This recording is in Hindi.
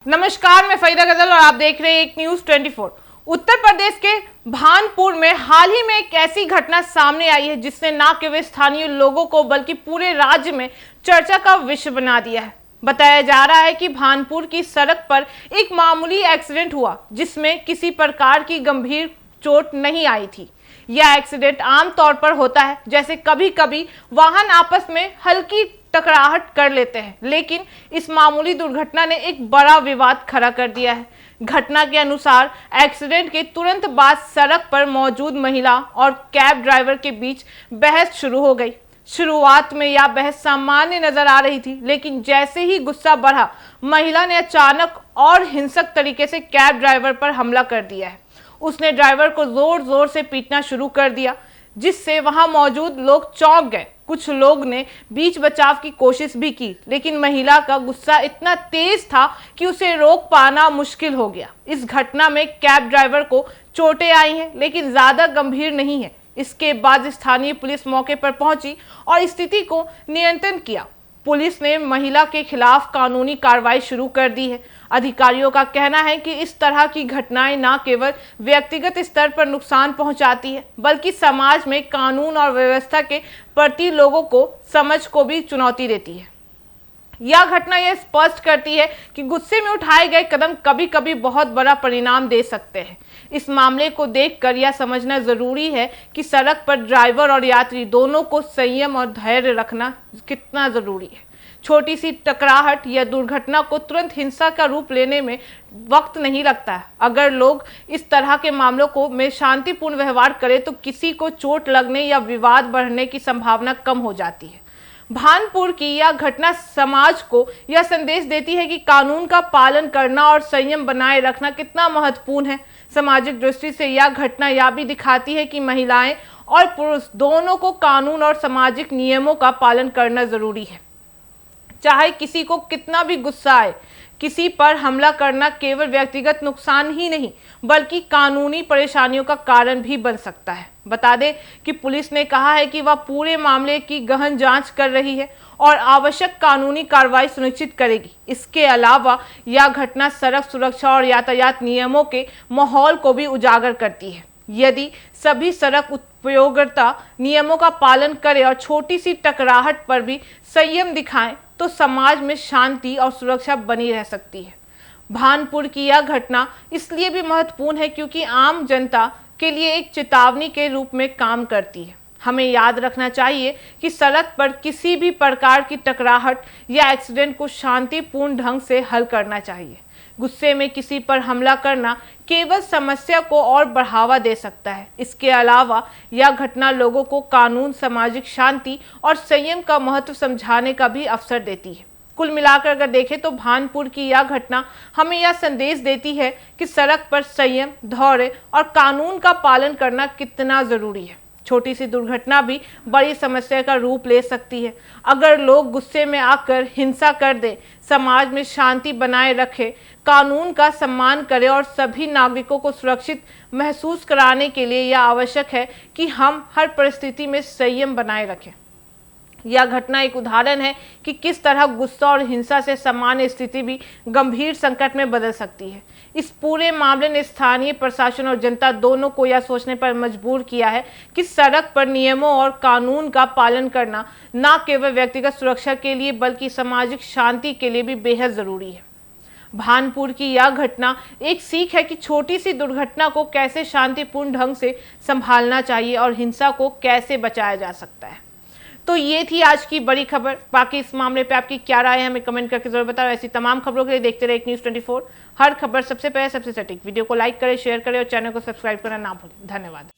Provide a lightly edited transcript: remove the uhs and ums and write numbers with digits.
नमस्कार, मैं फरीदा गजल और आप देख रहे हैं एक न्यूज 24। उत्तर प्रदेश के भानपुर में हाल ही में एक ऐसी घटना सामने आई है जिसने न केवल स्थानीय लोगों को बल्कि पूरे राज्य में चर्चा का विषय बना दिया है। बताया जा रहा है कि भानपुर की सड़क पर एक मामूली एक्सीडेंट हुआ जिसमें किसी प्रकार की गंभीर चोट नहीं आई थी। यह एक्सीडेंट आमतौर पर होता है, जैसे कभी कभी वाहन आपस में हल्की टकराहट कर लेते हैं, लेकिन इस मामूली दुर्घटना ने एक बड़ा विवाद खड़ा कर दिया है। घटना के अनुसार एक्सीडेंट के तुरंत बाद सड़क पर मौजूद महिला और कैब ड्राइवर के बीच बहस शुरू हो गई। शुरुआत में यह बहस सामान्य नजर आ रही थी, लेकिन जैसे ही गुस्सा बढ़ा, महिला ने अचानक और हिंसक तरीके से कैब ड्राइवर पर हमला कर दिया है। उसने ड्राइवर को जोर जोर से पीटना शुरू कर दिया, जिससे वहां मौजूद लोग चौंक गए। कुछ लोग ने बीच बचाव की कोशिश भी की, लेकिन महिला का गुस्सा इतना तेज था कि उसे रोक पाना मुश्किल हो गया। इस घटना में कैब ड्राइवर को चोटें आई हैं, लेकिन ज्यादा गंभीर नहीं है। इसके बाद स्थानीय पुलिस मौके पर पहुंची और स्थिति को नियंत्रण किया। पुलिस ने महिला के खिलाफ कानूनी कार्रवाई शुरू कर दी है। अधिकारियों का कहना है कि इस तरह की घटनाएं न केवल व्यक्तिगत स्तर पर नुकसान पहुंचाती है, बल्कि समाज में कानून और व्यवस्था के प्रति लोगों को समझ को भी चुनौती देती है। यह घटना यह स्पष्ट करती है कि गुस्से में उठाए गए कदम कभी कभी बहुत बड़ा परिणाम दे सकते हैं। इस मामले को देखकर यह समझना जरूरी है कि सड़क पर ड्राइवर और यात्री दोनों को संयम और धैर्य रखना कितना जरूरी है। छोटी सी टकराहट या दुर्घटना को तुरंत हिंसा का रूप लेने में वक्त नहीं लगता है। अगर लोग इस तरह के मामलों को में शांतिपूर्ण व्यवहार करें तो किसी को चोट लगने या विवाद बढ़ने की संभावना कम हो जाती है। भानपुर की यह घटना समाज को यह संदेश देती है कि कानून का पालन करना और संयम बनाए रखना कितना महत्वपूर्ण है। सामाजिक दृष्टि से यह घटना यह भी दिखाती है कि महिलाएं और पुरुष दोनों को कानून और सामाजिक नियमों का पालन करना जरूरी है। चाहे किसी को कितना भी गुस्सा आए, किसी पर हमला करना केवल व्यक्तिगत नुकसान ही नहीं बल्कि कानूनी परेशानियों का कारण भी बन सकता है। बता दें कि पुलिस ने कहा है कि वह पूरे मामले की गहन जांच कर रही है और आवश्यक कानूनी कार्रवाई सुनिश्चित करेगी। इसके अलावा यह घटना सड़क सुरक्षा और यातायात नियमों के माहौल को भी उजागर करती है। यदि सभी सड़क उपयोगिता नियमों का पालन करें और छोटी सी टकराहट पर भी संयम दिखाएं तो समाज में शांति और सुरक्षा बनी रह सकती है। भानपुर की यह घटना इसलिए भी महत्वपूर्ण है क्योंकि आम जनता के लिए एक चेतावनी के रूप में काम करती है। हमें याद रखना चाहिए कि सड़क पर किसी भी प्रकार की टकराहट या एक्सीडेंट को शांतिपूर्ण ढंग से हल करना चाहिए। गुस्से में किसी पर हमला करना केवल समस्या को और बढ़ावा दे सकता है। इसके अलावा यह घटना लोगों को कानून, सामाजिक शांति और संयम का महत्व समझाने का भी अवसर देती है। कुल मिलाकर अगर देखें तो भानपुर की यह घटना हमें यह संदेश देती है कि सड़क पर संयम, धैर्य और कानून का पालन करना कितना जरूरी है। छोटी सी दुर्घटना भी बड़ी समस्या का रूप ले सकती है। अगर लोग गुस्से में आकर हिंसा कर दें, समाज में शांति बनाए रखें, कानून का सम्मान करें और सभी नागरिकों को सुरक्षित महसूस कराने के लिए यह आवश्यक है कि हम हर परिस्थिति में संयम बनाए रखें। यह घटना एक उदाहरण है कि किस तरह गुस्सा और हिंसा से सामान्य स्थिति भी गंभीर संकट में बदल सकती है। इस पूरे मामले ने स्थानीय प्रशासन और जनता दोनों को यह सोचने पर मजबूर किया है कि सड़क पर नियमों और कानून का पालन करना न केवल व्यक्तिगत सुरक्षा के लिए बल्कि सामाजिक शांति के लिए भी बेहद जरूरी है। भानपुर की यह घटना एक सीख है कि छोटी सी दुर्घटना को कैसे शांतिपूर्ण ढंग से संभालना चाहिए और हिंसा को कैसे बचाया जा सकता है। तो ये थी आज की बड़ी खबर। बाकी इस मामले पे आपकी क्या राय है हमें कमेंट करके जरूर बताओ। ऐसी तमाम खबरों के लिए देखते रहे एक न्यूज़ 24। हर खबर सबसे पहले, सबसे सटीक। वीडियो को लाइक करें, शेयर करें और चैनल को सब्सक्राइब करना ना भूलें। धन्यवाद।